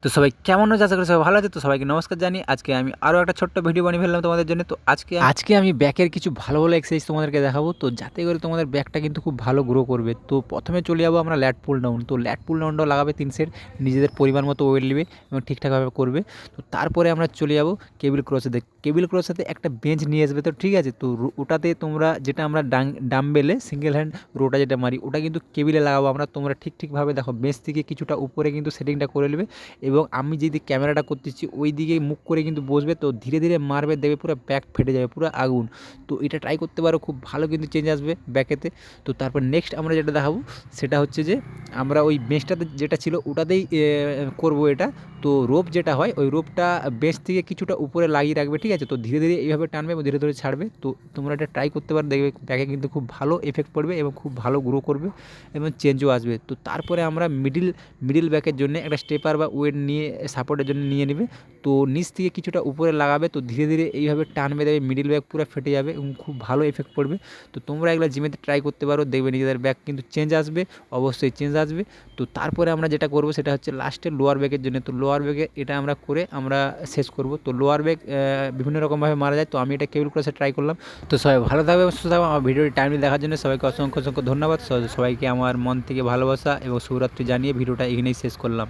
তো সবাই কেমন আছে? আশা করি সবাই ভালো আছে। তো সবাইকে নমস্কার জানিয়ে আজকে আমি আরও একটা ছোট্ট ভিডিও বানিয়ে ফেললাম তোমাদের জন্য। তো আজকে আমি ব্যাকের কিছু ভালো এক্সারসাইজ তোমাদেরকে দেখাবো। তো যাতে করে তোমাদের ব্যাকটা কিন্তু খুব ভালো গ্রো করবে। তো প্রথমে চলে যাবো আমরা ল্যাট পুল ডাউন। তো ল্যাট পুল ডাউনটাও লাগাবে 3 সেট, নিজেদের পরিমাণ মতো ওয়েট নেবে এবং ঠিকঠাকভাবে করবে। তো তারপরে আমরা চলে যাবো কেবিল ক্রসেতে। কেবিল ক্রসেতে একটা বেঞ্চ নিয়ে আসবে, তো ঠিক আছে। তো ওটাতে তোমরা যেটা আমরা ডাম্বেলে সিঙ্গেল হ্যান্ড রোটা যেটা মারি ওটা কিন্তু কেবিলে লাগাবো আমরা। তোমরা ঠিকভাবে দেখো, বেঞ্চ থেকে কিছুটা উপরে কিন্তু সেটিংটা করে নেবে এবং আমি যেদিকে ক্যামেরাটা করতেছি ওই দিকে মুখ করে কিন্তু বসবে। তো ধীরে ধীরে মারবে, দেখবে পুরো ব্যাক ফেটে যাবে, পুরো আগুন। তো এটা ট্রাই করতে পারো, খুব ভালো কিন্তু চেঞ্জ আসবে ব্যাকেতে। তো তারপর নেক্সট আমরা যেটা দেখাবো সেটা হচ্ছে যে আমরা ওই বেঞ্চটাতে যেটা ছিল ওটাতেই করবো এটা। তো রোপ যেটা হয় ওই রোপটা বেঞ্চ থেকে কিছুটা উপরে লাগিয়ে রাখবে, ঠিক আছে। তো ধীরে ধীরে এইভাবে টানবে এবং ধীরে ধীরে ছাড়বে। তো তোমরা এটা ট্রাই করতে পারো, দেখবে ব্যাকে কিন্তু খুব ভালো এফেক্ট পড়বে এবং খুব ভালো গ্রো করবে এবং চেঞ্জও আসবে। তো তারপরে আমরা মিডিল ব্যাকের জন্য একটা স্টেপার বা ওয়েট নিয়ে সাপোর্টের জন্য নিয়ে নেবে। তো নিচ থেকে কিছুটা উপরে লাগাবে, তো ধীরে ধীরে এইভাবে টানবে, দেবে মিডিল ব্যাক পুরো ফেটে যাবে এবং খুব ভালো এফেক্ট পড়বে। তো তোমরা এগুলো জিমেতে ট্রাই করতে পারো, দেখবে নিজেদের ব্যাক কিন্তু চেঞ্জ আসবে, অবশ্যই চেঞ্জ আসবে। তো তারপরে আমরা যেটা করবো সেটা হচ্ছে লাস্টে লোয়ার ব্যাকের জন্য। তো লোয়ার ব্যাকে এটা আমরা করে আমরা শেষ করব। তো লোয়ার ব্যাক বিভিন্ন রকমভাবে মারা যায়। তো আমি এটা কেবল ক্রসে ট্রাই করলাম। তো সবাই ভালো থাকবে, সুস্থ থাকবে। আমার ভিডিওটি টাইমলি দেখার জন্য সবাইকে অসংখ্য ধন্যবাদ। সবাইকে আমার মন থেকে ভালোবাসা এবং শুভরাত্রি জানিয়ে ভিডিওটা এখানেই শেষ করলাম।